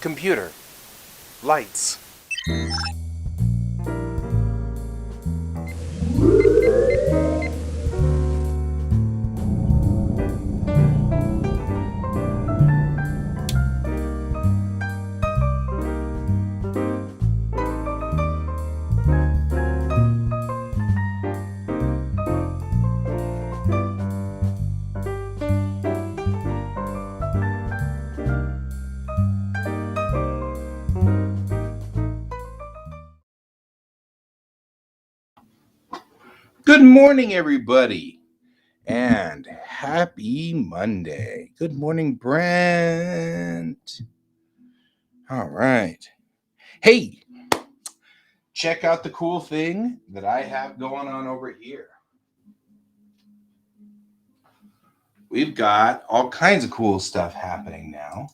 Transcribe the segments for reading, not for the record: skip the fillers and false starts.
Computer. Lights. Good morning, everybody, and happy Monday. Good morning, Brent. All right. Hey, check out the cool thing that I have going on over here. We've got all kinds of cool stuff happening now,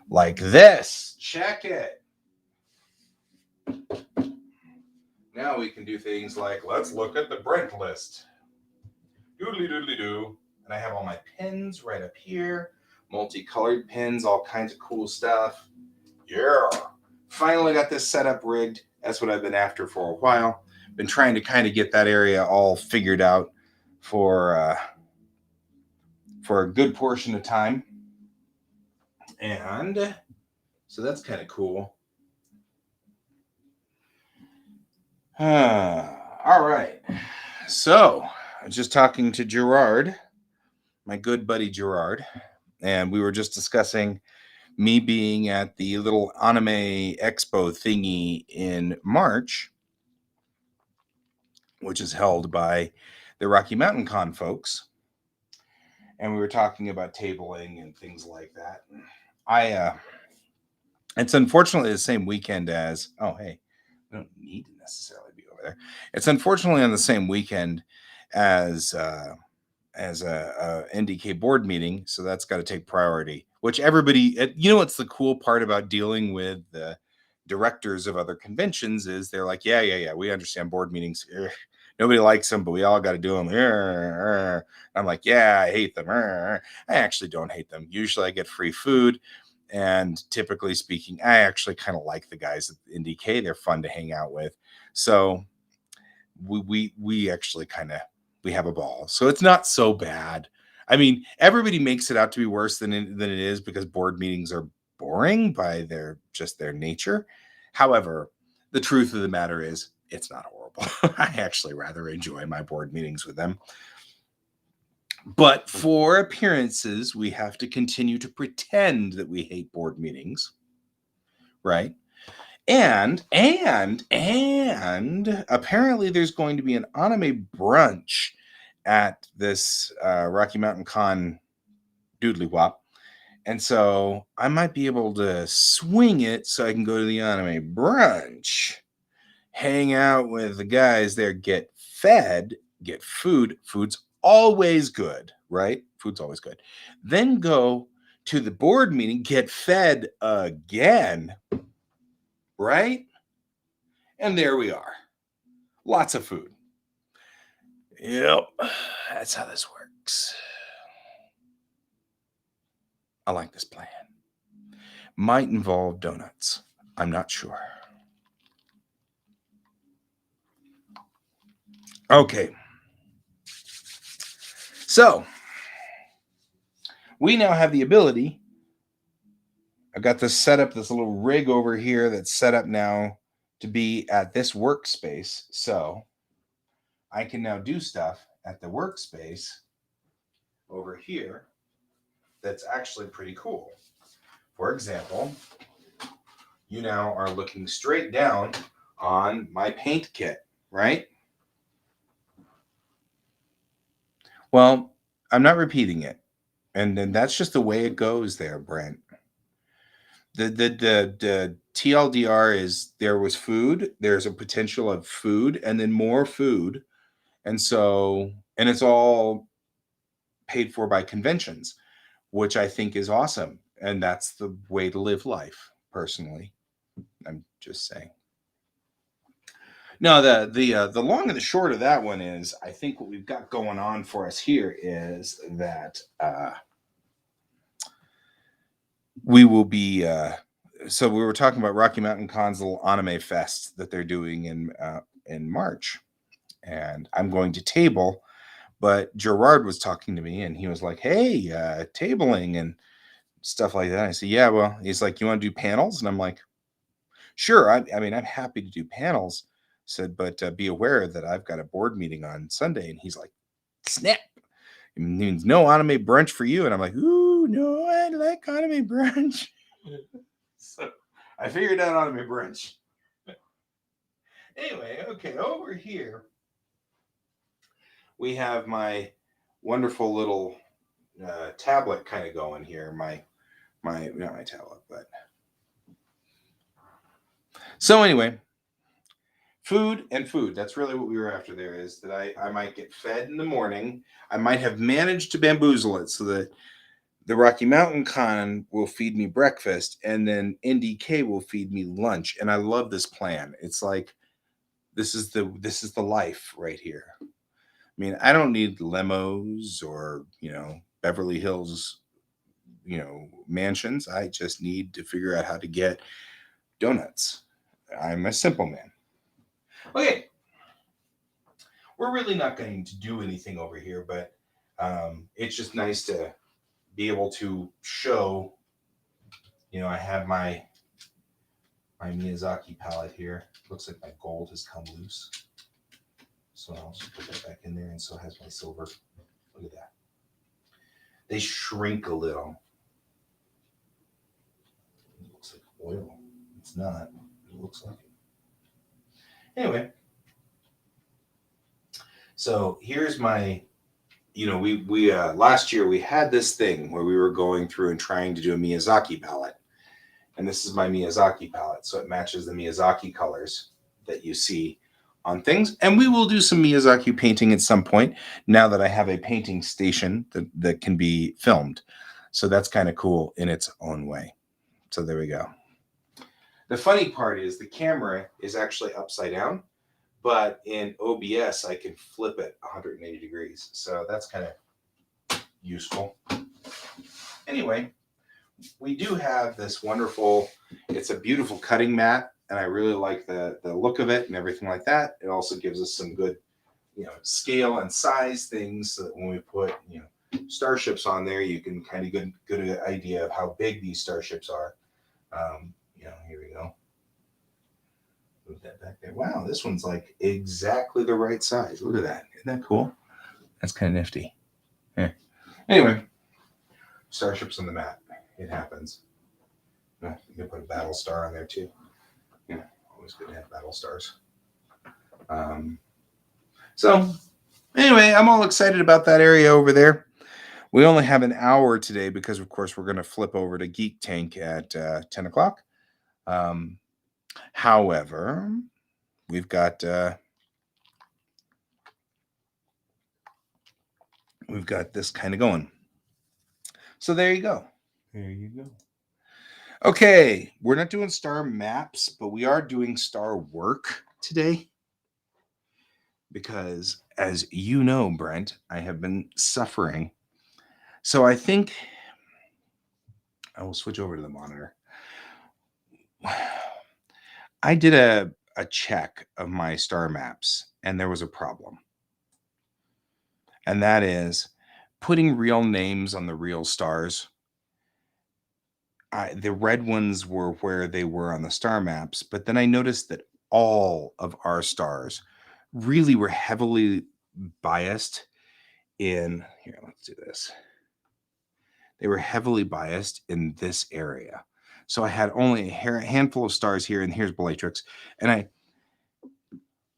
like this. Check it. Now we can do things like, let's look at the Brent list. Doodly doodly doo. And I have all my pins right up here, multicolored pins, all kinds of cool stuff. Yeah. Finally got this setup rigged. That's what I've been after for a while. Been trying to kind of get that area all figured out for a good portion of time. And so that's kind of cool. All right. So I was just talking to Gerard, my good buddy Gerard, and we were just discussing me being at the little anime expo thingy in March, which is held by the Rocky Mountain Con folks. And we were talking about tabling and things like that. It's unfortunately the same weekend as, we don't need to necessarily be over there. It's unfortunately on the same weekend as a NDK board meeting, so that's got to take priority. Which everybody, what's the cool part about dealing with the directors of other conventions is they're like, yeah, we understand board meetings. Nobody likes them, but we all got to do them. I'm like, yeah, I hate them. I actually don't hate them. Usually I get free food. And typically speaking, I actually kind of like the guys at NDK. They're fun to hang out with. So we actually kind of, we have a ball. So it's not so bad. I mean, everybody makes it out to be worse than it is because board meetings are boring by their nature. However, the truth of the matter is it's not horrible. I actually rather enjoy my board meetings with them. But for appearances, we have to continue to pretend that we hate board meetings, right? And apparently there's going to be an anime brunch at this Rocky Mountain Con doodly wop. And so I might be able to swing it so I can go to the anime brunch, hang out with the guys there, get fed, get food. Food's always good, right? Food's always good. Then go to the board meeting, get fed again, right? And there we are. Lots of food. Yep, that's how this works. I like this plan. Might involve donuts. I'm not sure. Okay. So, we now have the ability. I've got this set up, this little rig over here that's set up now to be at this workspace. So, I can now do stuff at the workspace over here that's actually pretty cool. For example, you now are looking straight down on my paint kit, right? Well, I'm not repeating it. And then that's just the way it goes there, Brent. The TLDR is there was food, there's a potential of food, and then more food. And so, and it's all paid for by conventions, which I think is awesome. And that's the way to live life, personally. I'm just saying. No, the long and the short of that one is, I think what we've got going on for us here is that we will be so we were talking about Rocky Mountain Con's little anime fest that they're doing in March, and I'm going to table. But Gerard was talking to me, and he was like, "Hey, tabling and stuff like that." I said, "Yeah, well," he's like, "You want to do panels?" And I'm like, "Sure. I mean, I'm happy to do panels." Said, but be aware that I've got a board meeting on Sunday, and he's like, "Snap." It means no anime brunch for you. And I'm like, ooh, no, I like anime brunch. So I figured out anime brunch. Anyway, okay, over here we have my wonderful little tablet kind of going here. My not my tablet, but so anyway, food and food. That's really what we were after. There is that I might get fed in the morning. I might have managed to bamboozle it so that the Rocky Mountain Con will feed me breakfast, and then NDK will feed me lunch. And I love this plan. It's like this is the life right here. I mean, I don't need limos or Beverly Hills mansions. I just need to figure out how to get donuts. I'm a simple man. Okay, we're really not going to do anything over here, but it's just nice to be able to show. I have my Miyazaki palette here. Looks like my gold has come loose. So I'll just put that back in there, and so has my silver. Look at that. They shrink a little. It looks like oil. It's not. It looks like it. Anyway. So here's my, we last year we had this thing where we were going through and trying to do a Miyazaki palette. And this is my Miyazaki palette. So it matches the Miyazaki colors that you see on things. And we will do some Miyazaki painting at some point now that I have a painting station that can be filmed. So that's kind of cool in its own way. So there we go. The funny part is the camera is actually upside down, but in OBS, I can flip it 180 degrees. So that's kind of useful. Anyway, we do have this wonderful, it's a beautiful cutting mat, and I really like the look of it and everything like that. It also gives us some good, scale and size things so that when we put, starships on there, you can kind of get a good idea of how big these starships are. Here we go. Move that back there. Wow, this one's like exactly the right size. Look at that. Isn't that cool? That's kind of nifty. Yeah. Anyway, starships on the mat. It happens. You can put a battle star on there too. Always good to have battle stars. So anyway, I'm all excited about that area over there. We only have an hour today because, of course, we're going to flip over to Geek Tank at 10 o'clock. However, we've got this kind of going. So there you go. There you go. Okay, we're not doing star maps, but we are doing star work today. Because, as you know, Brent, I have been suffering. So I think I will switch over to the monitor. I did a check of my star maps, and there was a problem. And that is putting real names on the real stars. The red ones were where they were on the star maps, but then I noticed that all of our stars really were heavily biased in here. Let's do this. They were heavily biased in this area. So I had only a handful of stars here, and here's Bellatrix. And I,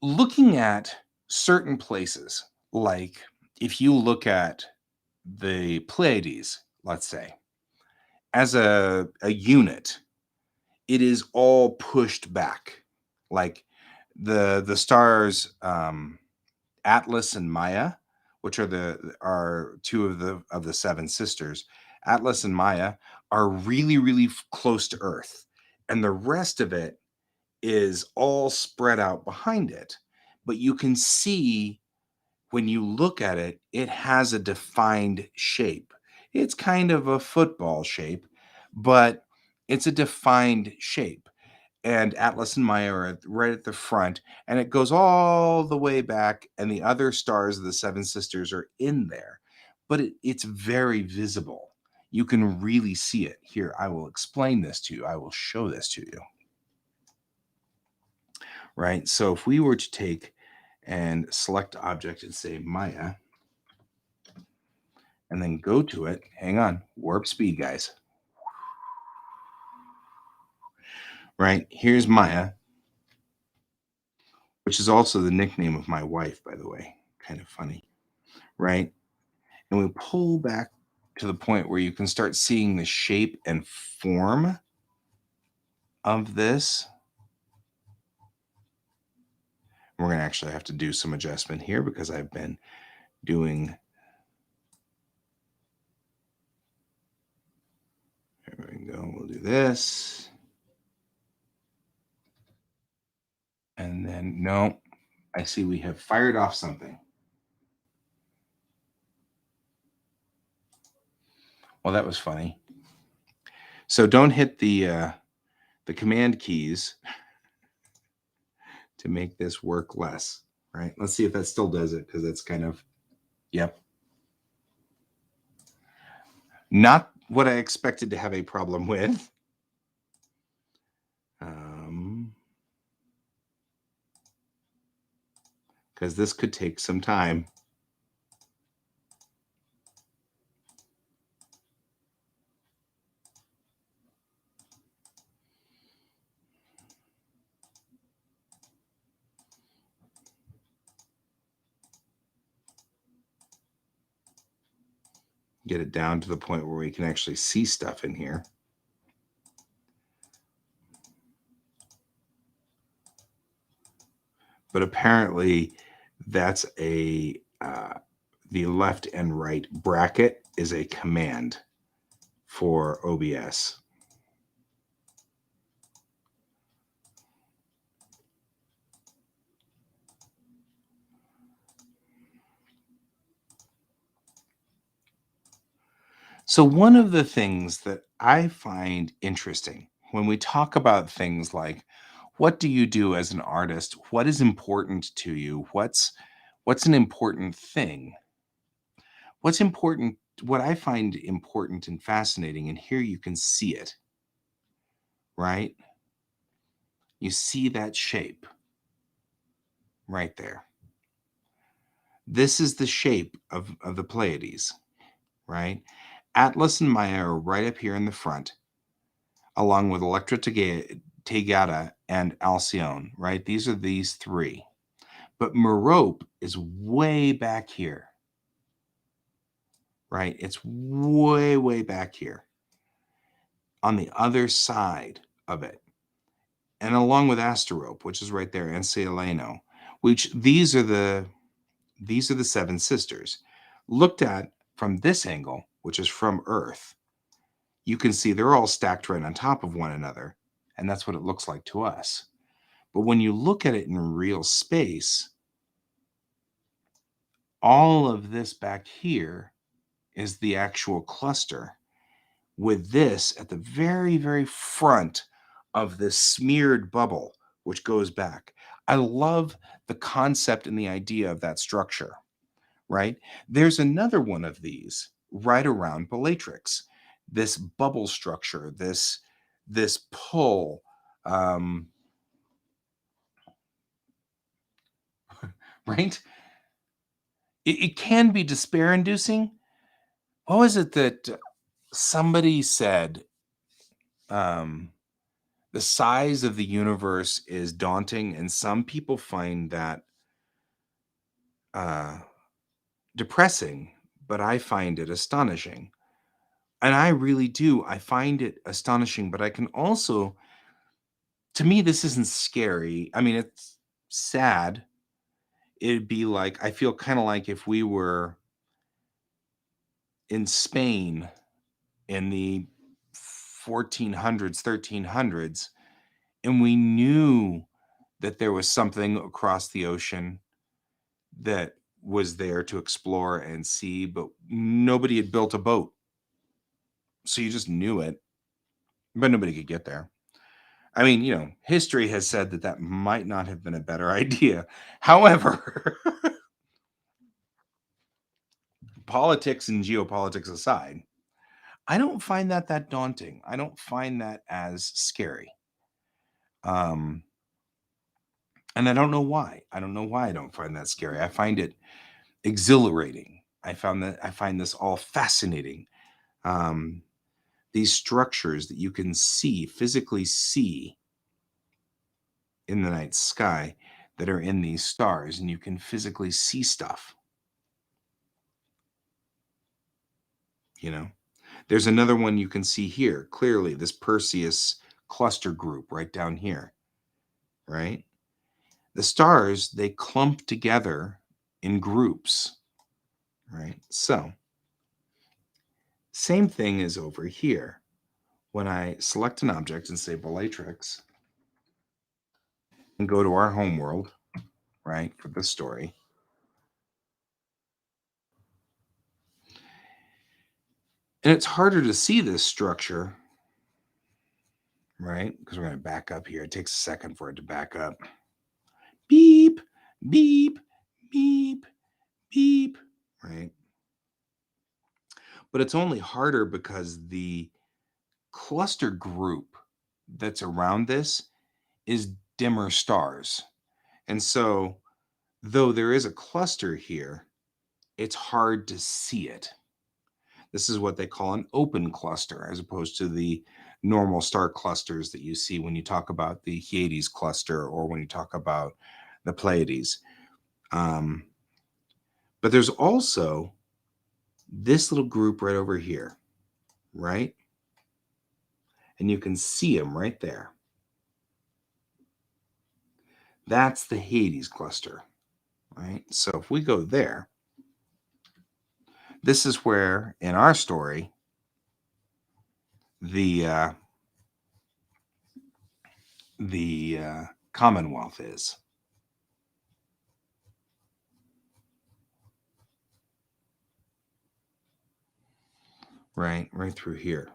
looking at certain places, like if you look at the Pleiades, let's say, as a unit, it is all pushed back. Like the stars Atlas and Maya, which are two of the seven sisters. Atlas and Maya are really, really close to Earth, and the rest of it is all spread out behind it. But you can see when you look at it, it has a defined shape. It's kind of a football shape, but It's a defined shape. And Atlas and Maya are right at the front, and it goes all the way back, and the other stars of the Seven Sisters are in there. But it's very visible. You can really see it. Here, I will explain this to you. I will show this to you. Right? So if we were to take and select object and say Maya, and then go to it, hang on, warp speed, guys. Right? Here's Maya, which is also the nickname of my wife, by the way. Kind of funny. Right? And we pull back to the point where you can start seeing the shape and form of this. We're going to actually have to do some adjustment here because I've been doing. There we go. We'll do this. And then, no, I see we have fired off something. Well, that was funny. So don't hit the command keys to make this work less, right? Let's see if that still does it, because that's kind of, yep. Not what I expected to have a problem with. Because this could take some time. Get it down to the point where we can actually see stuff in here. But apparently that's the left and right bracket is a command for OBS. So one of the things that I find interesting when we talk about things like, what do you do as an artist? What is important to you? What's an important thing? What's important, what I find important and fascinating, and here you can see it, right? You see that shape right there. This is the shape of the Pleiades, right? Atlas and Maya are right up here in the front, along with Electra Tegada and Alcyone, right? These are these three. But Merope is way back here, right? It's way, way back here on the other side of it. And along with Asterope, which is right there, and Cieleno, which these are the seven sisters. Looked at from this angle, which is from Earth, you can see they're all stacked right on top of one another, and that's what it looks like to us. But when you look at it in real space, all of this back here is the actual cluster, with this at the very, very front of this smeared bubble, which goes back. I love the concept and the idea of that structure, right? There's another one of these right around Bellatrix, this bubble structure, this pull. Right? It can be despair inducing. What was it that somebody said? The size of the universe is daunting, and some people find that depressing, but I find it astonishing. And I really do. I find it astonishing, but I can also, to me, this isn't scary. I mean, it's sad. It'd be like, I feel kind of like if we were in Spain in the 1400s, 1300s, and we knew that there was something across the ocean that was there to explore and see, but nobody had built a boat. So you just knew it, but nobody could get there. I mean, history has said that that might not have been a better idea. However, politics and geopolitics aside, I don't find that daunting. I don't find that as scary. Um, and I don't know why. I don't know why I don't find that scary. I find it exhilarating. I find this all fascinating. Um, these structures that you can physically see in the night sky that are in these stars, and you can physically see stuff. You know, there's another one you can see here clearly, this Perseus cluster group right down here, right? The stars, they clump together in groups, right? So, same thing is over here. When I select an object and say Bellatrix and go to our homeworld, right, for the story, and it's harder to see this structure, right? Because we're going to back up here. It takes a second for it to back up. Beep, beep, beep, beep, right? But it's only harder because the cluster group that's around this is dimmer stars. And so, though there is a cluster here, it's hard to see it. This is what they call an open cluster, as opposed to the normal star clusters that you see when you talk about the Hyades cluster or when you talk about the Pleiades. Um, but there's also this little group right over here, right? And you can see them right there. That's the Hyades cluster, right? So if we go there, this is where in our story the Commonwealth is. Right through here.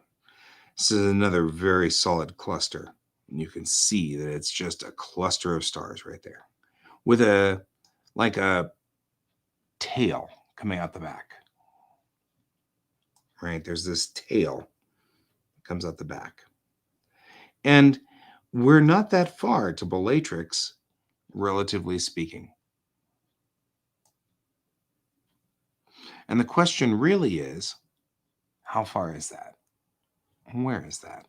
This is another very solid cluster. And you can see that it's just a cluster of stars right there with a tail coming out the back. Right? There's this tail that comes out the back. And we're not that far to Bellatrix, relatively speaking. And the question really is, how far is that? Where is that?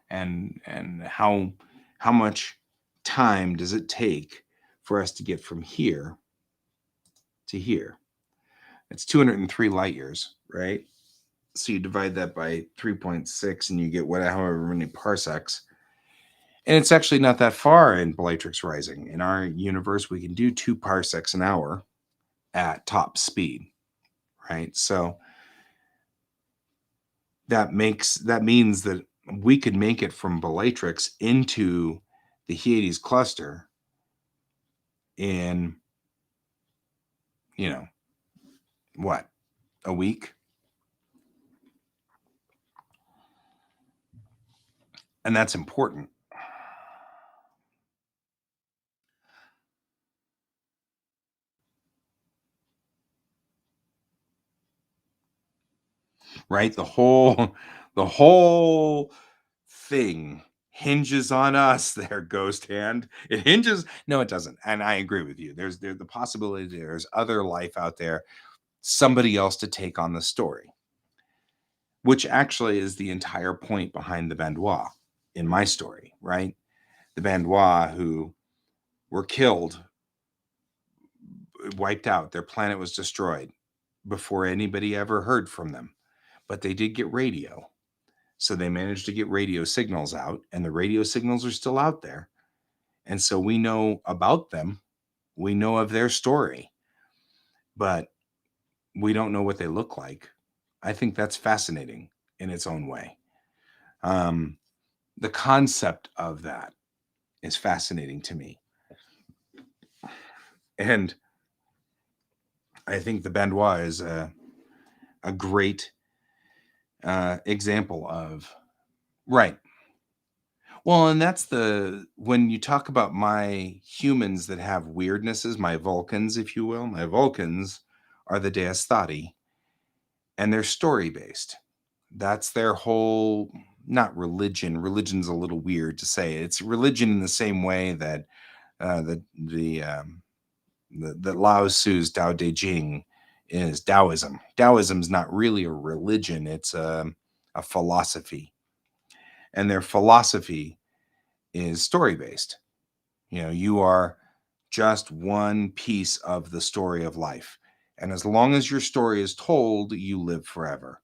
And how much time does it take for us to get from here to here? It's 203 light years, right? So you divide that by 3.6 and you get however many parsecs. And it's actually not that far in Bellatrix Rising. In our universe, we can do 2 parsecs an hour at top speed, right? So that means that we could make it from Bellatrix into the Hyades cluster in, what, a week? And that's important. Right? The whole thing hinges on us there, Ghost Hand. It hinges. No, it doesn't. And I agree with you. There's the possibility there's other life out there, somebody else to take on the story, which actually is the entire point behind the Bandois in my story, right? The Bandois who were killed, wiped out, their planet was destroyed before anybody ever heard from them. But they did get radio. So they managed to get radio signals out, and the radio signals are still out there. And so we know about them. We know of their story, but we don't know what they look like. I think that's fascinating in its own way. Um, the concept of that is fascinating to me. And I think the Bandois is a great example of Right. Well, and that's when you talk about my humans that have weirdnesses, my Vulcans, if you will, my Vulcans are the Deistati, and they're story based. That's their whole, not religion. Religion's a little weird to say. It's religion in the same way that the Lao Tzu's Tao Te Ching is Taoism. Taoism's not really a religion; it's a philosophy, and their philosophy is story based. You are just one piece of the story of life, and as long as your story is told, you live forever.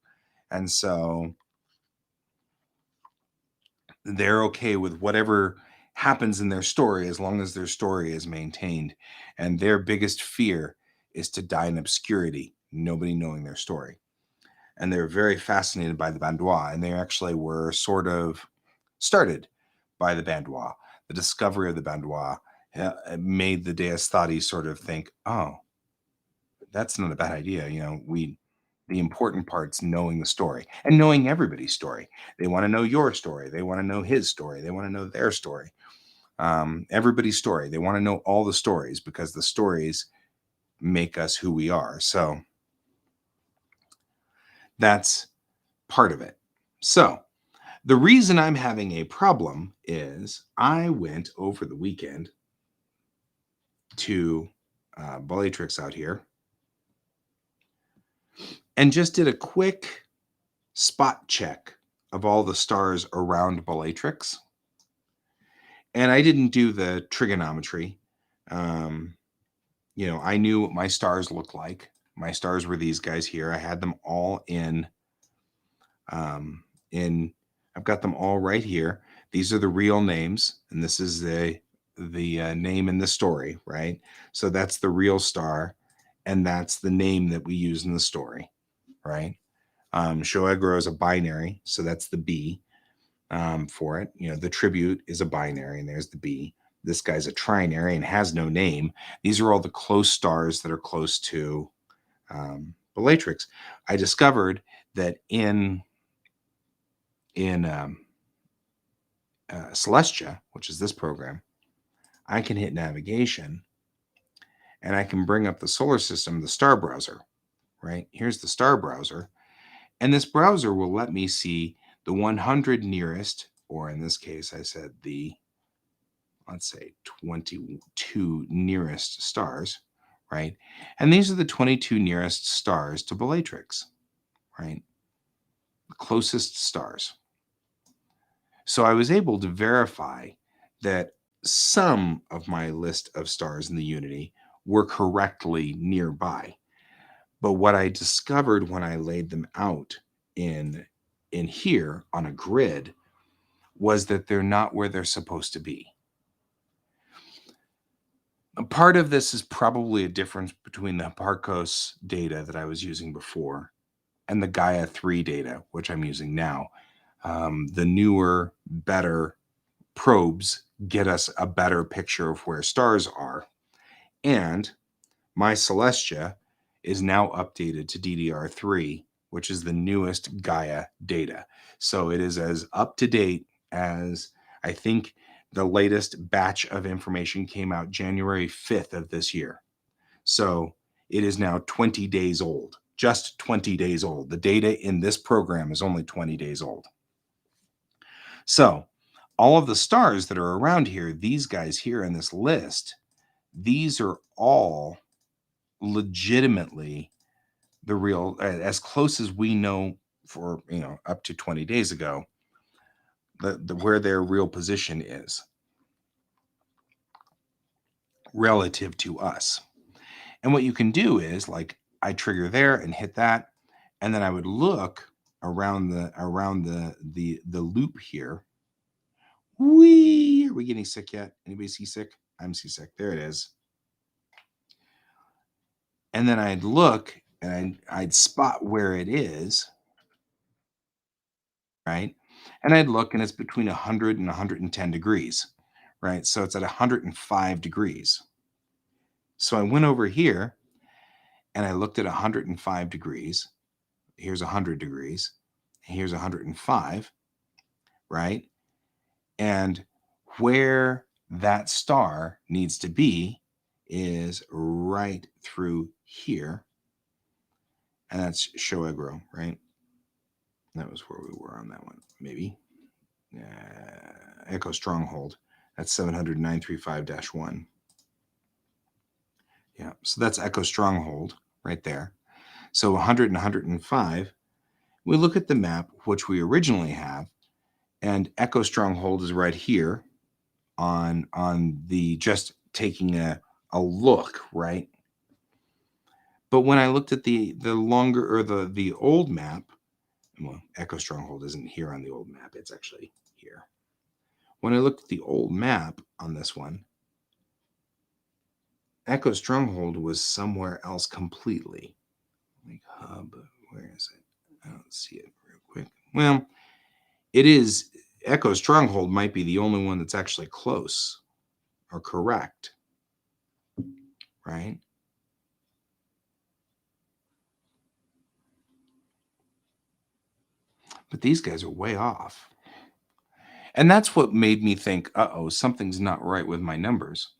And so they're okay with whatever happens in their story as long as their story is maintained. And their biggest fear is to die in obscurity, nobody knowing their story. And they're very fascinated by the Bandois, and they actually were sort of started by the Bandois. The discovery of the Bandois made the Deistati sort of think, oh, that's not a bad idea. The important part's knowing the story and knowing everybody's story. They want to know your story. They want to know his story. They want to know their story. Everybody's story. They want to know all the stories because the stories make us who we are. So that's part of it. So the reason I'm having a problem is I went over the weekend to Bellatrix out here and just did a quick spot check of all the stars around Bellatrix. And I didn't do the trigonometry. Um, I knew what my stars looked like. My stars were these guys here. I had them all um, in. I've got them all right here. These are the real names, and this is the name in the story, right? So that's the real star, and that's the name that we use in the story, right? Shoeguro is a binary, so that's the B for it. The tribute is a binary, and there's the B. This guy's a trinary and has no name. These are all the close stars that are close to Bellatrix. I discovered that in Celestia, which is this program, I can hit navigation and I can bring up the solar system, the star browser, right? Here's the star browser. And this browser will let me see the 100 nearest, or in this case, I said let's say 22 nearest stars, right? And these are the 22 nearest stars to Bellatrix, right? The closest stars. So I was able to verify that some of my list of stars in the Unity were correctly nearby. But what I discovered when I laid them out in here on a grid was that they're not where they're supposed to be. A part of this is probably a difference between the Hipparcos data that I was using before and the Gaia 3 data, which I'm using now. The newer, better probes get us a better picture of where stars are. And my Celestia is now updated to DDR3, which is the newest Gaia data. So it is as up to date as I think the latest batch of information came out January 5th of this year. So it is now 20 days old, just 20 days old. The data in this program is only 20 days old. So all of the stars that are around here, these guys here in this list, these are all legitimately the real, as close as we know for, up to 20 days ago, where their real position is relative to us. And what you can do is, like, I trigger there and hit that, and then I would look around the loop here. Whee! Are we getting sick yet? Anybody seasick? I'm seasick. There it is. And then I'd look and I'd spot where it is, right? And I'd look and it's between 100 and 110 degrees, right? So it's at 105 degrees. So I went over here and I looked at 105 degrees. Here's 100 degrees. Here's 105. right? And where that star needs to be is right through here. And that's Shoegro, right? That was where we were on that one, maybe. Echo Stronghold. That's 700-935-1. Yeah, so that's Echo Stronghold right there. So 100 and 105, we look at the map, which we originally have, and Echo Stronghold is right here on the just taking a look, right? But when I looked at the longer or the old map, well, Echo Stronghold isn't here on the old map, it's actually here. When I looked at the old map on this one, Echo Stronghold was somewhere else completely. Like hub, where is it? I don't see it real quick. Well, it is Echo Stronghold might be the only one that's actually close or correct, right? But these guys are way off. And that's what made me think, uh-oh, something's not right with my numbers.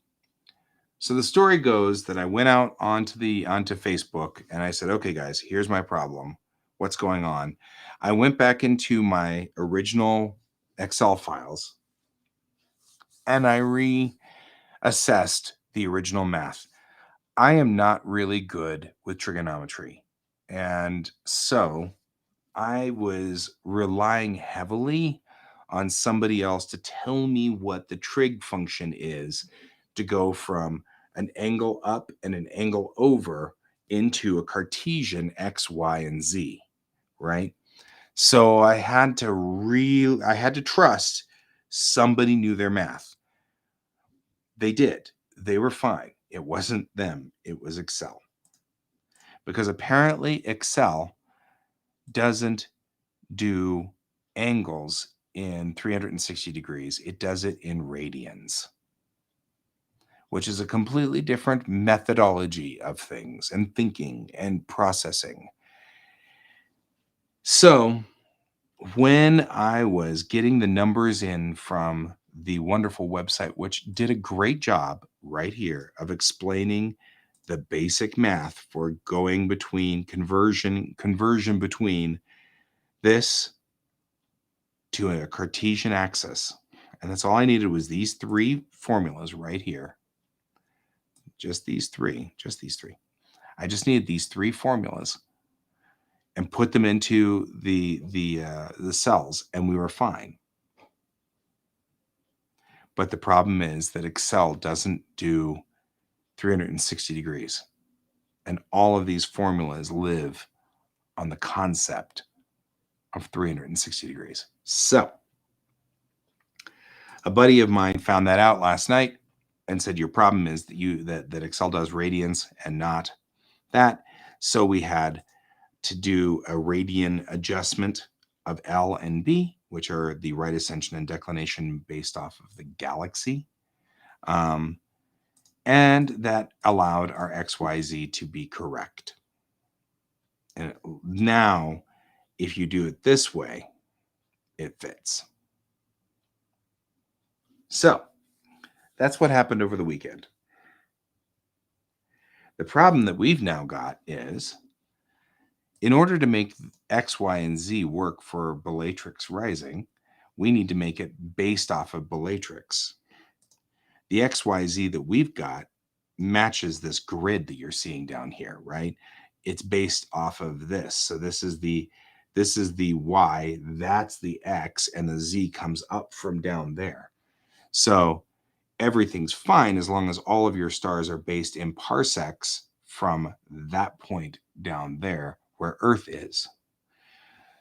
So the story goes that I went out onto Facebook and I said, okay, guys, here's my problem. What's going on? I went back into my original Excel files and I reassessed the original math. I am not really good with trigonometry. And so I was relying heavily on somebody else to tell me what the trig function is to go from an angle up and an angle over into a Cartesian X, Y, and Z, right? So I had to trust somebody knew their math. They did. They were fine. It wasn't them. It was Excel. Because apparently Excel doesn't do angles in 360 degrees. It does it in radians, which is a completely different methodology of things and thinking and processing. So when I was getting the numbers in from the wonderful website, which did a great job right here of explaining the basic math for going between conversion between this to a Cartesian axis. And that's all I needed was these three formulas right here. Just these three. I just needed these three formulas and put them into the cells, and we were fine. But the problem is that Excel doesn't do 360 degrees. And all of these formulas live on the concept of 360 degrees. So a buddy of mine found that out last night and said, your problem is that Excel does radians and not that. So we had to do a radian adjustment of L and B, which are the right ascension and declination based off of the galaxy. And that allowed our XYZ to be correct. And now, if you do it this way, it fits. So that's what happened over the weekend. The problem that we've now got is, in order to make X, Y, and Z work for Bellatrix Rising, we need to make it based off of Bellatrix. The XYZ that we've got matches this grid that you're seeing down here, right? It's based off of this. So this is the Y, that's the X, and the Z comes up from down there. So everything's fine as long as all of your stars are based in parsecs from that point down there where Earth is.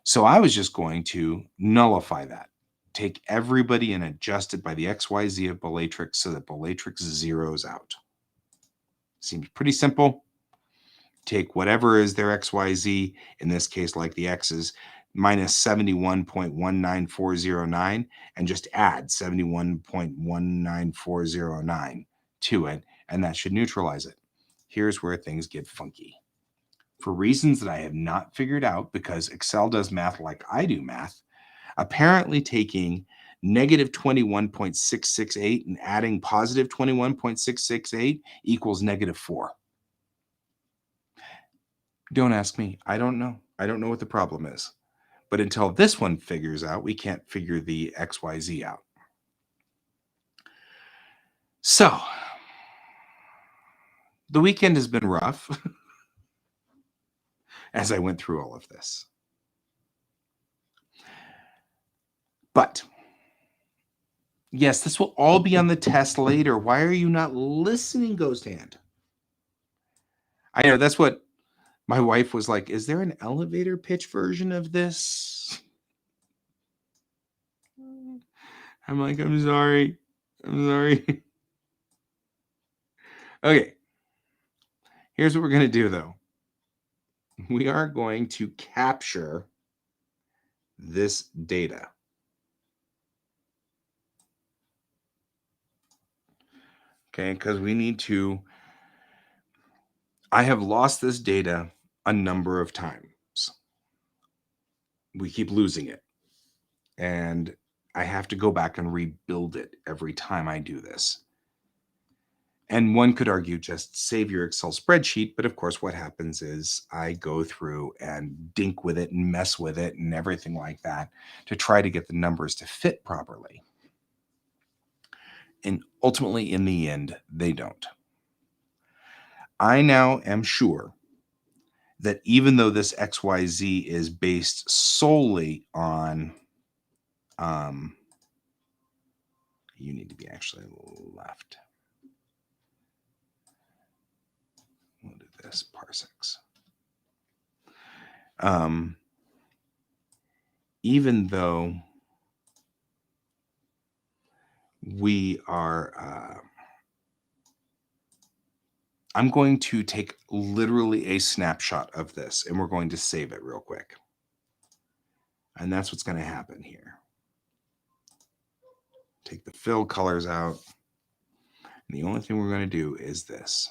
So I was just going to nullify that. Take everybody and adjust it by the XYZ of Bellatrix so that Bellatrix zeroes out. Seems pretty simple. Take whatever is their XYZ, in this case, like the X's, minus 71.19409, and just add 71.19409 to it, and that should neutralize it. Here's where things get funky. For reasons that I have not figured out, because Excel does math like I do math, Apparently taking negative 21.668 and adding positive 21.668 equals negative 4. Don't ask me. I don't know. I don't know what the problem is. But until this one figures out, we can't figure the XYZ out. So, the weekend has been rough as I went through all of this. But, yes, this will all be on the test later. Why are you not listening, Ghost Hand? I know that's what my wife was like. Is there an elevator pitch version of this? I'm like, I'm sorry. I'm sorry. Okay. Here's what we're going to do, though. We are going to capture this data. Okay, because we need to. I have lost this data a number of times. We keep losing it. And I have to go back and rebuild it every time I do this. And one could argue just save your Excel spreadsheet. But of course, what happens is I go through and dink with it and mess with it and everything like that to try to get the numbers to fit properly. And ultimately, in the end, they don't. I now am sure that even though this XYZ is based solely on, you need to be actually left. We'll do this, parsecs. Even though we are, I'm going to take literally a snapshot of this and we're going to save it real quick. And that's what's going to happen here. Take the fill colors out. And the only thing we're going to do is this.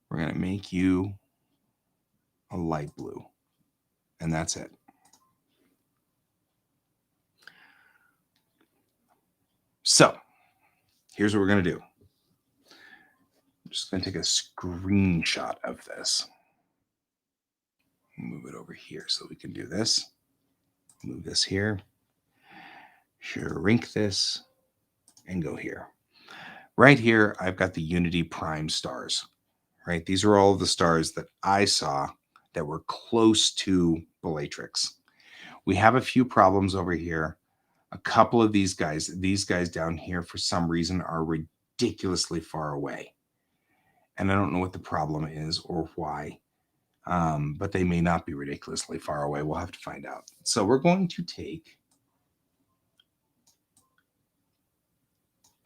We're going to make you a light blue. And that's it. So here's what we're going to do. I'm just going to take a screenshot of this. Move it over here so we can do this. Move this here. Shrink this and go here. Right here, I've got the Unity Prime stars, right? These are all of the stars that I saw that were close to Bellatrix. We have a few problems over here. A couple of these guys down here, for some reason, are ridiculously far away. And I don't know what the problem is or why, but they may not be ridiculously far away. We'll have to find out. So we're going to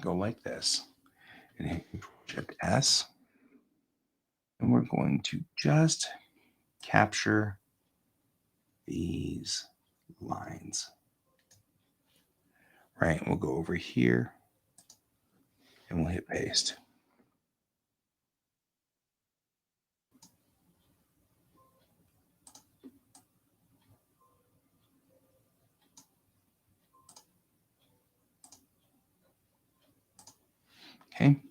go like this and hit Control-Shift S. And we're going to just capture these lines. Right, we'll go over here and we'll hit paste. Okay,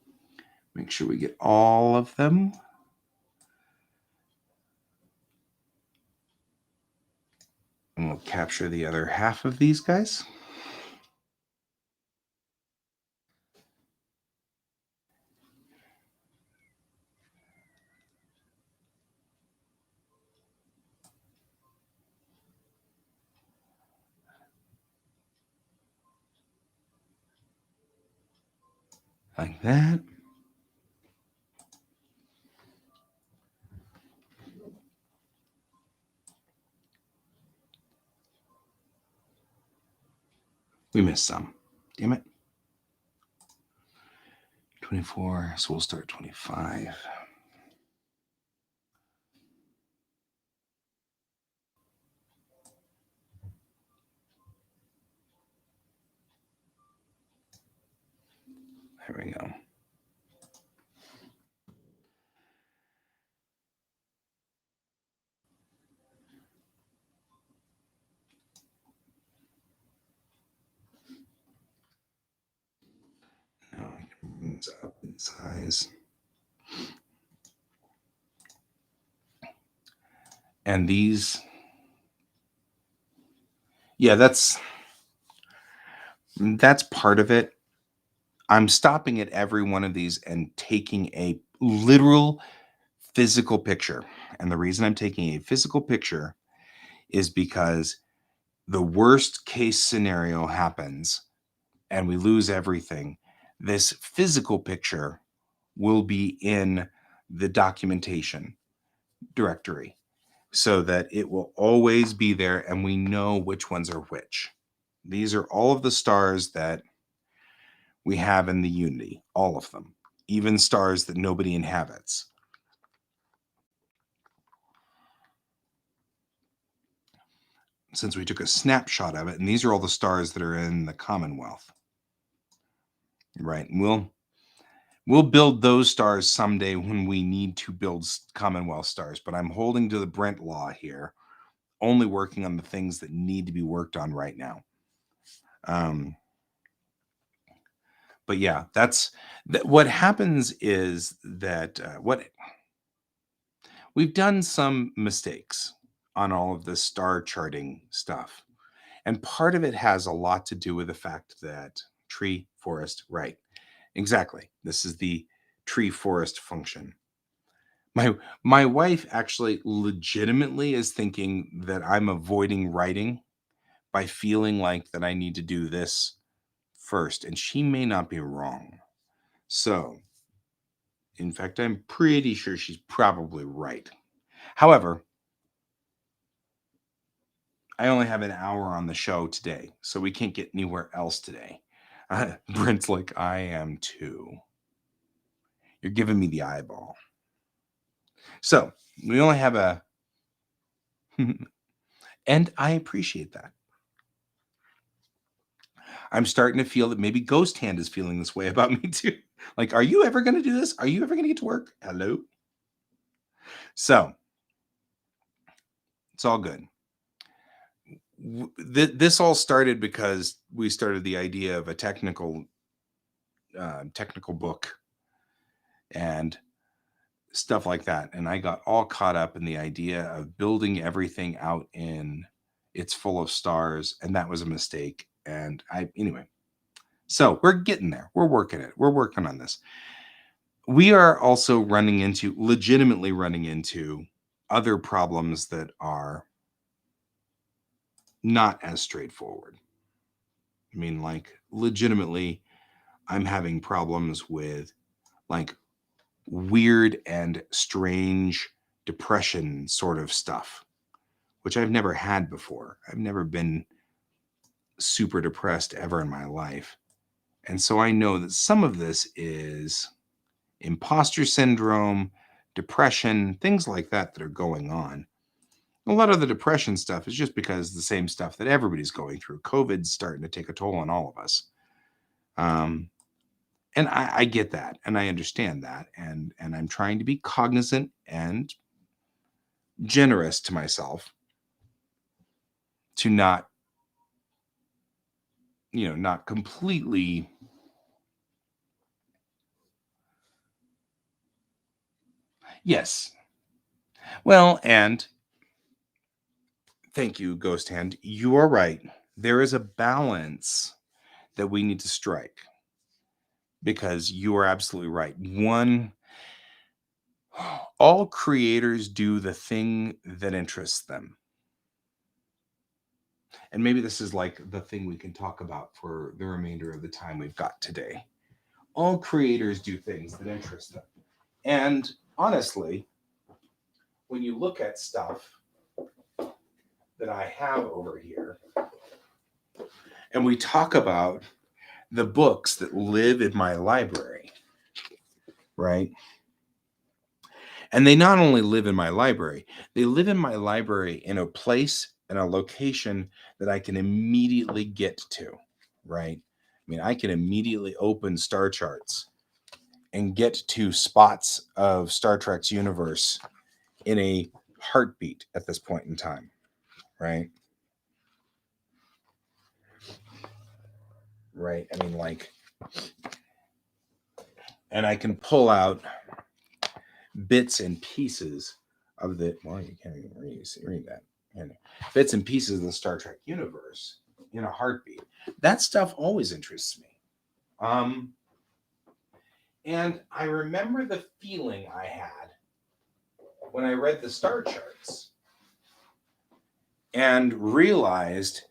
make sure we get all of them. And we'll capture the other half of these guys. Like that. We missed some. Damn it. 24, so we'll start 25. There we go. size. And these, yeah, that's part of it. I'm stopping at every one of these and taking a literal physical picture. And the reason I'm taking a physical picture is because the worst case scenario happens and we lose everything. This physical picture will be in the documentation directory so that it will always be there and we know which ones are which. These are all of the stars that we have in the Unity, all of them, even stars that nobody inhabits. Since we took a snapshot of it, and these are all the stars that are in the Commonwealth, right? And we'll build those stars someday when we need to build Commonwealth stars, but I'm holding to the Brent law here, only working on the things that need to be worked on right now. But yeah, that's what happens is that what we've done some mistakes on all of this star charting stuff. And part of it has a lot to do with the fact that tree, forest, right. Exactly. This is the tree forest function. My wife actually legitimately is thinking that I'm avoiding writing by feeling like that I need to do this first, and she may not be wrong. So, in fact, I'm pretty sure she's probably right. However, I only have an hour on the show today, so we can't get anywhere else today. Brent's like, I am too. You're giving me the eyeball. So, we only have a. And I appreciate that. I'm starting to feel that maybe Ghost Hand is feeling this way about me too. Like, are you ever going to do this? Are you ever going to get to work? Hello? So, it's all good. This all started because we started the idea of a technical book and stuff like that. And I got all caught up in the idea of building everything out in it's full of stars. And that was a mistake. And anyway, so we're getting there. We're working it. We're working on this. We are also legitimately running into other problems that are not as straightforward. I mean, like, legitimately, I'm having problems with like weird and strange depression sort of stuff, which I've never had before. I've never been super depressed ever in my life. And so I know that some of this is imposter syndrome, depression, things like that are going on. A lot of the depression stuff is just because the same stuff that everybody's going through. COVID's starting to take a toll on all of us. And I get that, and I understand that, and I'm trying to be cognizant and generous to myself to not, not completely. Yes. Well, and thank you, Ghost Hand. You are right. There is a balance that we need to strike because you are absolutely right. All creators do the thing that interests them. And maybe this is like the thing we can talk about for the remainder of the time we've got today. All creators do things that interest them. And honestly, when you look at stuff that I have over here, and we talk about the books that live in my library, right? And they not only live in my library, they live in my library in a place and a location that I can immediately get to, right? I mean, I can immediately open star charts and get to spots of Star Trek's universe in a heartbeat at this point in time, right? Right. I mean, like, and I can pull out bits and pieces of the, well, you can't even read that, and bits and pieces of the Star Trek universe in a heartbeat. That stuff always interests me. And I remember the feeling I had when I read the star charts and realized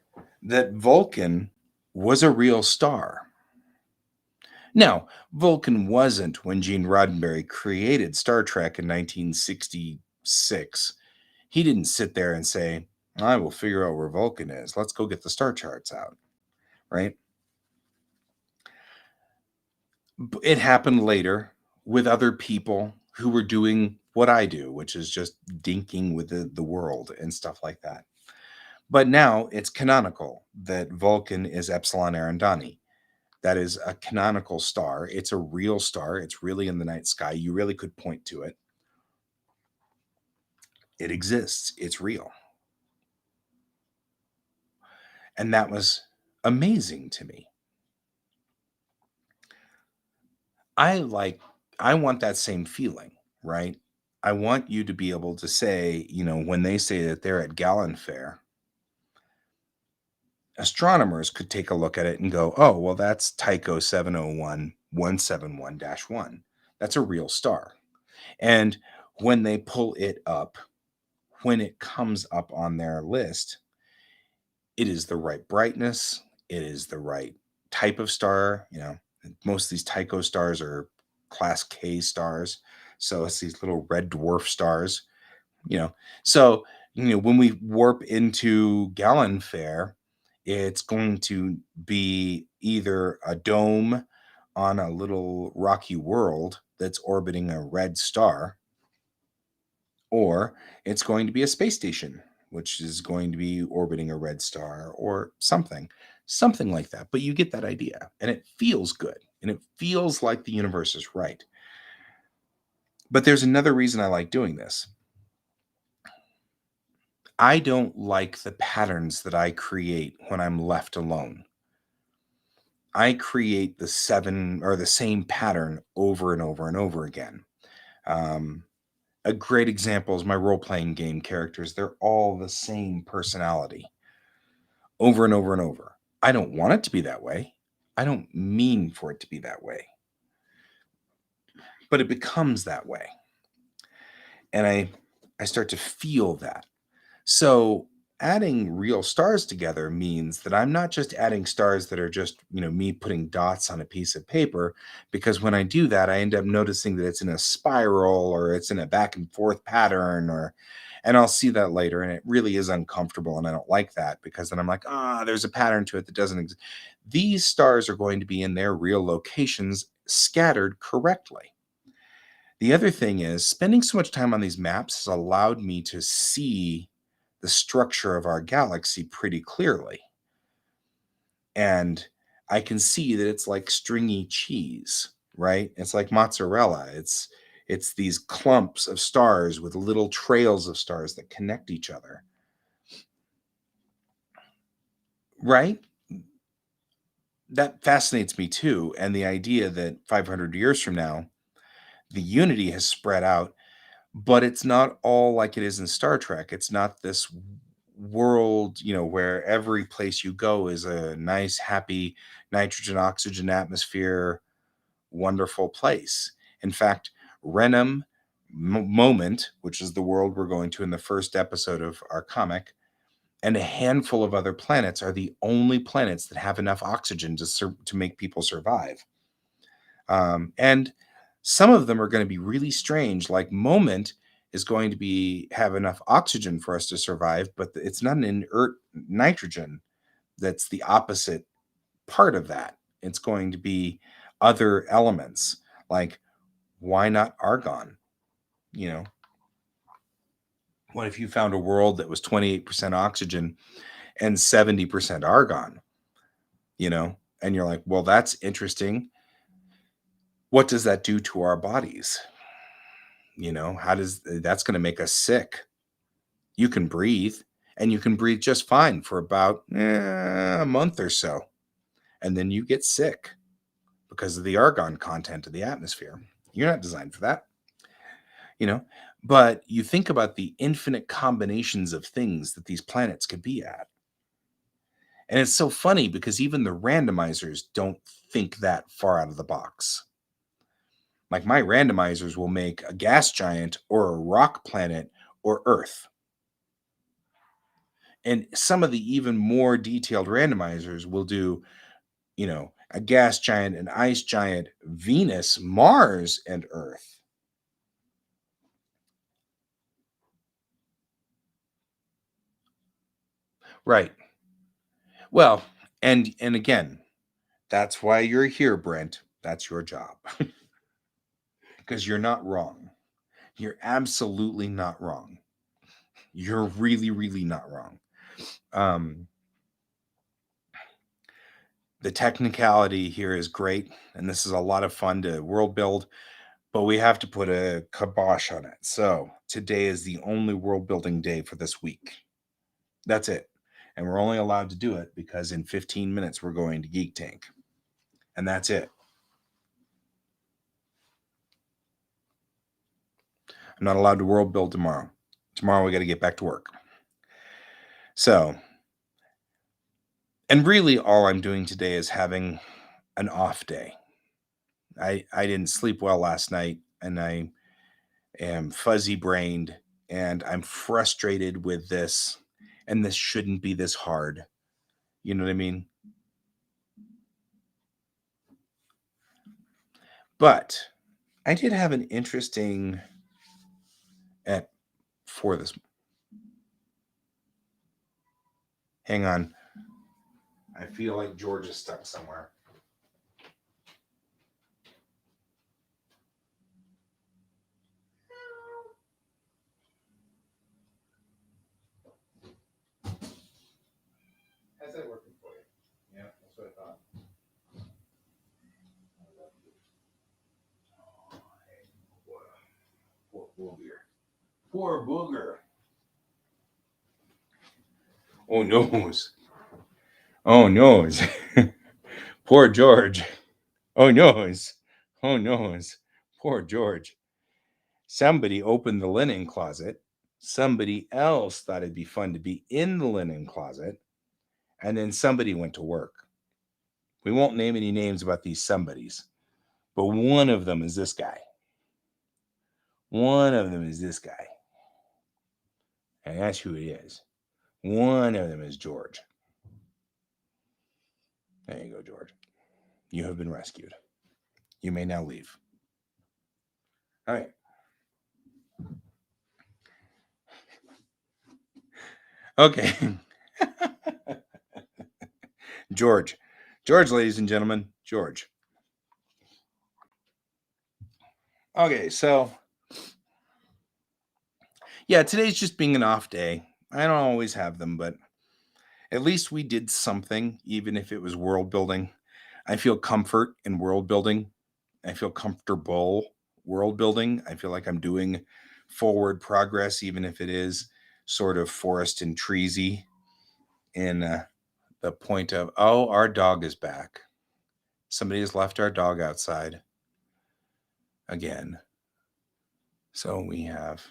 that Vulcan was a real star. Now, Vulcan wasn't when Gene Roddenberry created Star Trek in 1966. He didn't sit there and say, I will figure out where Vulcan is. Let's go get the star charts out, right? It happened later with other people who were doing what I do, which is just dinking with the world and stuff like that. But now it's canonical that Vulcan is Epsilon Arandani. That is a canonical star. It's a real star. It's really in the night sky. You really could point to it. It exists. It's real. And that was amazing to me. I want that same feeling, right? I want you to be able to say, when they say that they're at Gallon Fair, astronomers could take a look at it and go, oh, well, that's Tycho 701 171 1. That's a real star. And when they pull it up, when it comes up on their list, it is the right brightness, it is the right type of star. Most of these Tycho stars are class K stars. So it's these little red dwarf stars, So, when we warp into Gallon Fair, it's going to be either a dome on a little rocky world that's orbiting a red star, or it's going to be a space station, which is going to be orbiting a red star or something like that. But you get that idea, and it feels good, and it feels like the universe is right. But there's another reason I like doing this. I don't like the patterns that I create when I'm left alone. I create the same pattern over and over and over again. A great example is my role-playing game characters. They're all the same personality over and over and over. I don't want it to be that way. I don't mean for it to be that way. But it becomes that way. And I start to feel that. So adding real stars together means that I'm not just adding stars that are just, me putting dots on a piece of paper, because when I do that, I end up noticing that it's in a spiral or it's in a back and forth pattern, and I'll see that later, and it really is uncomfortable, and I don't like that, because then I'm like, there's a pattern to it that doesn't exist. These stars are going to be in their real locations, scattered correctly. The other thing is, spending so much time on these maps has allowed me to see the structure of our galaxy pretty clearly. And I can see that it's like stringy cheese, right? It's like mozzarella. It's these clumps of stars with little trails of stars that connect each other. Right? That fascinates me too. And the idea that 500 years from now, the unity has spread out, but it's not all like it is in Star Trek. It's not this world, where every place you go is a nice, happy nitrogen, oxygen atmosphere, wonderful place. In fact, Renum Moment, which is the world we're going to in the first episode of our comic, and a handful of other planets are the only planets that have enough oxygen to make people survive. And some of them are going to be really strange. Like Moment is going to have enough oxygen for us to survive, but it's not an inert nitrogen. That's the opposite part of that. It's going to be other elements. Like, why not argon? What if you found a world that was 28% oxygen and 70% argon? And you're like, well, that's interesting. What does that do to our bodies? That's going to make us sick? You can breathe, and you can breathe just fine for about a month or so, and then you get sick because of the argon content of the atmosphere. You're not designed for that, you know. But you think about the infinite combinations of things that these planets could be at. And it's so funny because even the randomizers don't think that far out of the box. Like my randomizers will make a gas giant or a rock planet or Earth. And some of the even more detailed randomizers will do, a gas giant, an ice giant, Venus, Mars, and Earth. Right. Well, and again, that's why you're here, Brent. That's your job. Because you're not wrong. You're absolutely not wrong. You're really, really not wrong. The technicality here is great, and this is a lot of fun to world build, but we have to put a kibosh on it. So today is the only world building day for this week. That's it. And we're only allowed to do it because in 15 minutes we're going to Geek Tank. And that's it. I'm not allowed to world build tomorrow. Tomorrow we got to get back to work. So, and really all I'm doing today is having an off day. I didn't sleep well last night, and I am fuzzy brained, and I'm frustrated with this, and this shouldn't be this hard. You know what I mean? But I did have an interesting for this. Hang on. I feel like George is stuck somewhere. How's that working for you? Yeah, that's what I thought. Poor booger. Poor booger. Oh, noes. Oh, noes. Poor George. Oh, noes. Oh, noes. Poor George. Somebody opened the linen closet. Somebody else thought it'd be fun to be in the linen closet. And then somebody went to work. We won't name any names about these somebodies, but one of them is this guy. One of them is this guy. And that's who it is. One of them is George. There you go, George. You have been rescued. You may now leave. All right. Okay. George. George, ladies and gentlemen. George. Okay, so yeah, today's just being an off day. I don't always have them, but at least we did something, even if it was world building. I feel comfort in world building. I feel comfortable world building. I feel like I'm doing forward progress, even if it is sort of forest and treesy in the point of, oh, our dog is back. Somebody has left our dog outside again. So we have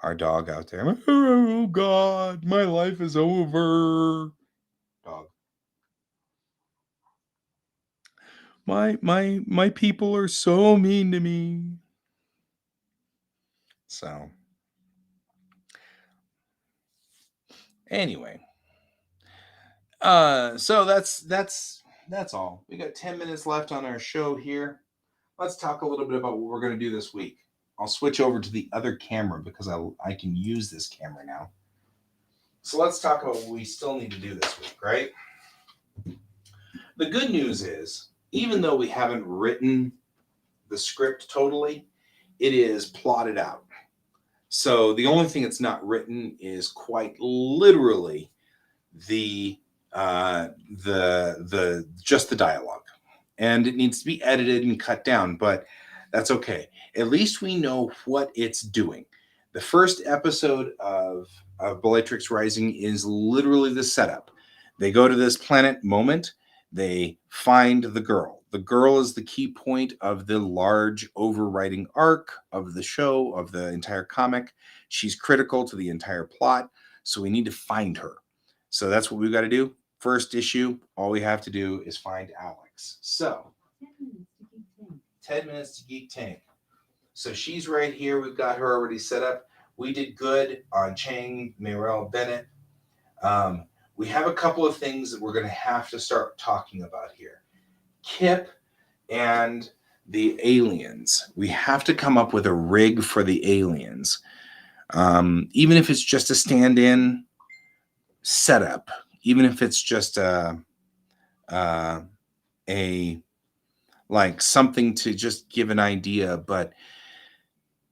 our dog out there. Oh, God, my life is over. Dog. My people are so mean to me. So anyway, so that's all. We got 10 minutes left on our show here. Let's talk a little bit about what we're going to do this week. I'll switch over to the other camera because I can use this camera now. So let's talk about what we still need to do this week, right? The good news is, even though we haven't written the script totally, it is plotted out. So the only thing that's not written is quite literally the just the dialogue, and it needs to be edited and cut down, but that's okay. At least we know what it's doing. The first episode of Bellatrix Rising is literally the setup. They go to this planet Moment. They find the girl. The girl is the key point of the large overriding arc of the show, of the entire comic. She's critical to the entire plot, so we need to find her. So that's what we've got to do. First issue, all we have to do is find Alex. So 10 minutes to Geek Tank. So she's right here. We've got her already set up. We did good on Chang Mirel Bennett. We have a couple of things that we're going to have to start talking about here. Kip and the aliens. We have to come up with a rig for the aliens. Even if it's just a stand-in setup, even if it's just a like something to just give an idea, but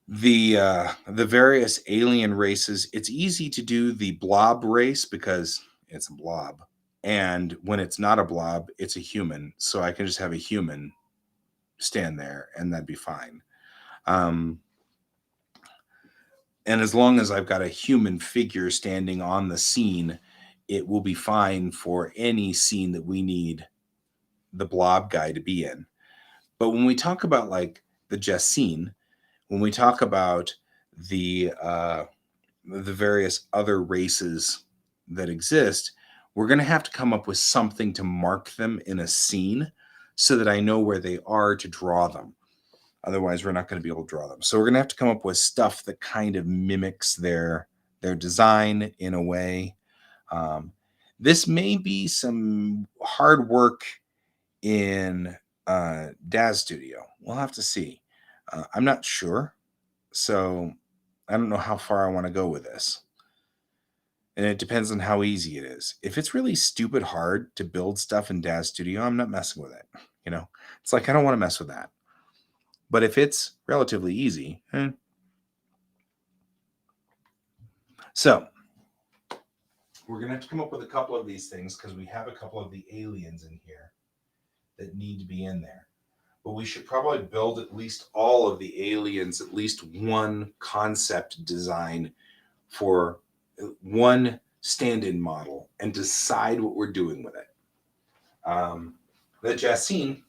the various alien races, it's easy to do the blob race because it's a blob, and when it's not a blob, it's a human, so I can just have a human stand there and that'd be fine. And as long as I've got a human figure standing on the scene, it will be fine for any scene that we need the blob guy to be in. But when we talk about like the Jessine, when we talk about the various other races that exist, we're going to have to come up with something to mark them in a scene so that I know where they are to draw them. Otherwise, we're not going to be able to draw them. So we're going to have to come up with stuff that kind of mimics their design in a way. This may be some hard work in Daz Studio. We'll have to see. I'm not sure. So I don't know how far I want to go with this. And it depends on how easy it is. If it's really stupid hard to build stuff in Daz Studio, I'm not messing with it. You know, it's like I don't want to mess with that. But if it's relatively easy, So we're going to have to come up with a couple of these things because we have a couple of the aliens in here that need to be in there. But we should probably build at least all of the aliens, at least one concept design for one stand-in model and decide what we're doing with it. The Jessine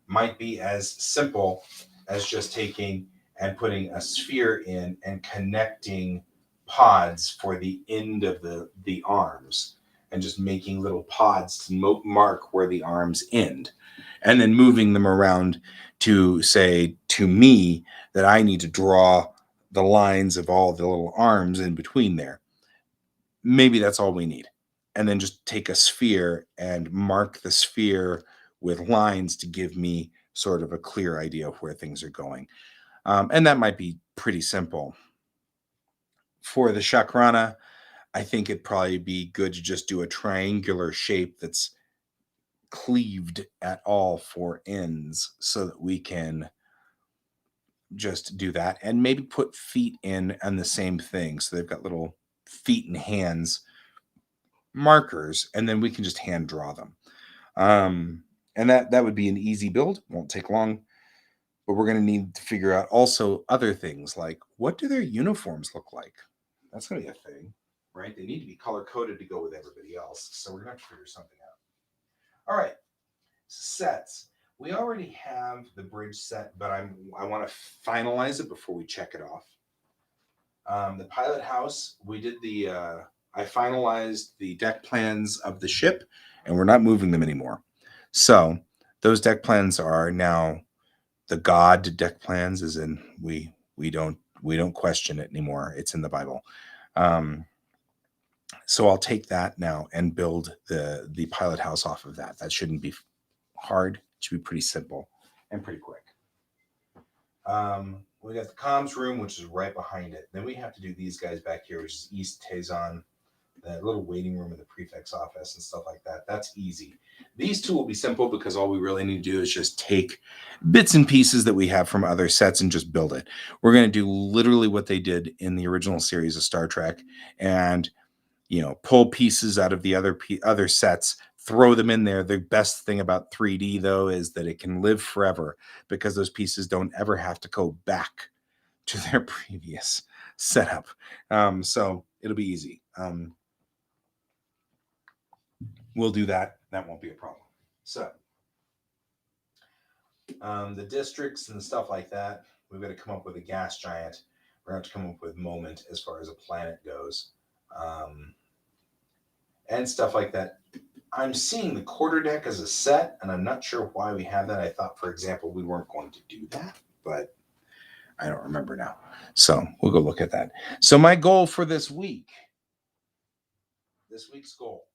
might be as simple as just taking and putting a sphere in and connecting pods for the end of the arms and just making little pods to mark where the arms end and then moving them around to say to me that I need to draw the lines of all the little arms in between there. Maybe that's all we need. And then just take a sphere and mark the sphere with lines to give me sort of a clear idea of where things are going. And that might be pretty simple. For the Chakrana, I think it'd probably be good to just do a triangular shape that's cleaved at all four ends so that we can just do that and maybe put feet in on the same thing. So they've got little feet and hands markers, and then we can just hand draw them. And that would be an easy build. Won't take long. But we're going to need to figure out also other things like what do their uniforms look like? That's going to be a thing, right? They need to be color coded to go with everybody else. So we're going to have to figure something out. All right, sets. We already have the bridge set, but I want to finalize it before we check it off. The pilot house, we did I finalized the deck plans of the ship, and we're not moving them anymore. So those deck plans are now the God deck plans, as in we don't question it anymore. It's in the Bible. So I'll take that now and build the pilot house off of that. That shouldn't be hard. It should be pretty simple and pretty quick. We got the comms room, which is right behind it. Then we have to do these guys back here, which is East Tazon, that little waiting room in the prefect's office and stuff like that. That's easy. These two will be simple because all we really need to do is just take bits and pieces that we have from other sets and just build it. We're going to do literally what they did in the original series of Star Trek and, pull pieces out of the other sets, throw them in there. The best thing about 3D, though, is that it can live forever because those pieces don't ever have to go back to their previous setup. So it'll be easy. We'll do that. That won't be a problem. So The districts and stuff like that, we've got to come up with a gas giant. We're going to have to come up with moment as far as a planet goes. And stuff like that. I'm seeing the quarter deck as a set, and I'm not sure why we have that. I thought, for example, we weren't going to do that, but I don't remember now. So we'll go look at that. So my goal for this week's goal,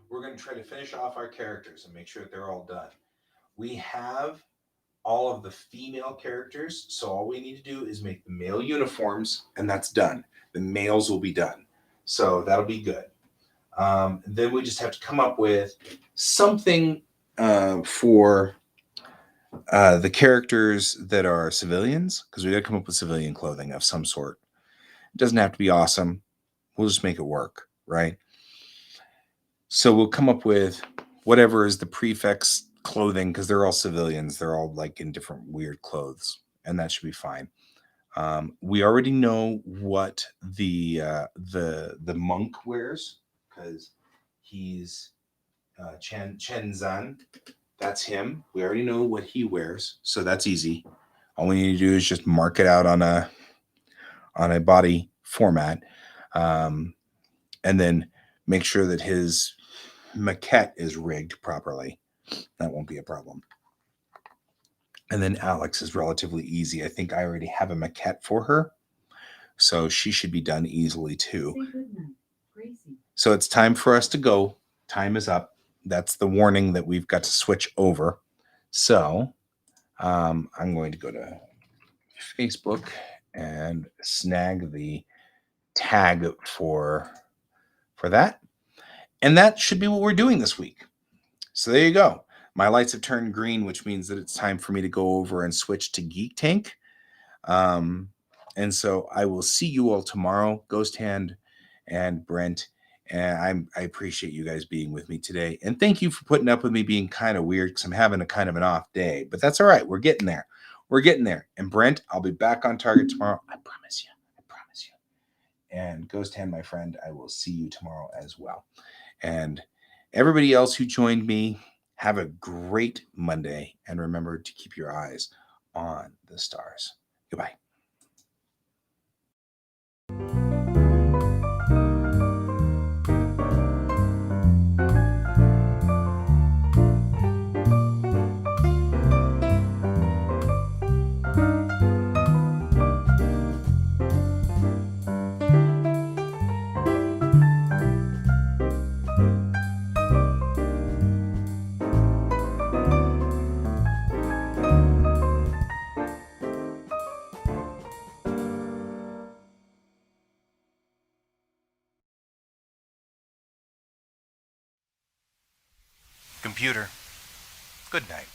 we're going to try to finish off our characters and make sure that they're all done. We have all of the female characters, so all we need to do is make the male uniforms, and that's done. The males will be done. So that'll be good. Then we just have to come up with something for the characters that are civilians, because we got to come up with civilian clothing of some sort. It doesn't have to be awesome. We'll just make it work, right? So we'll come up with whatever is the prefix clothing, because they're all civilians. They're all like in different weird clothes, and that should be fine. We already know what the monk wears, because he's Chen Zan. That's him. We already know what he wears, so that's easy. All we need to do is just mark it out on a body format, and then make sure that his maquette is rigged properly. That won't be a problem. And then Alex is relatively easy. I think I already have a maquette for her, so she should be done easily too. Say good night, Gracie. So it's time for us to go. Time is up. That's the warning that we've got to switch over. So I'm going to go to Facebook and snag the tag for that. And that should be what we're doing this week. So there you go. My lights have turned green, which means that it's time for me to go over and switch to Geek Tank. And so I will see you all tomorrow, Ghost Hand and Brent. And I appreciate you guys being with me today. And thank you for putting up with me being kind of weird, because I'm having a kind of an off day. But that's all right. We're getting there. We're getting there. And Brent, I'll be back on target tomorrow. I promise you. I promise you. And Ghost Hand, my friend, I will see you tomorrow as well. And everybody else who joined me, have a great Monday. And remember to keep your eyes on the stars. Goodbye. Computer, good night.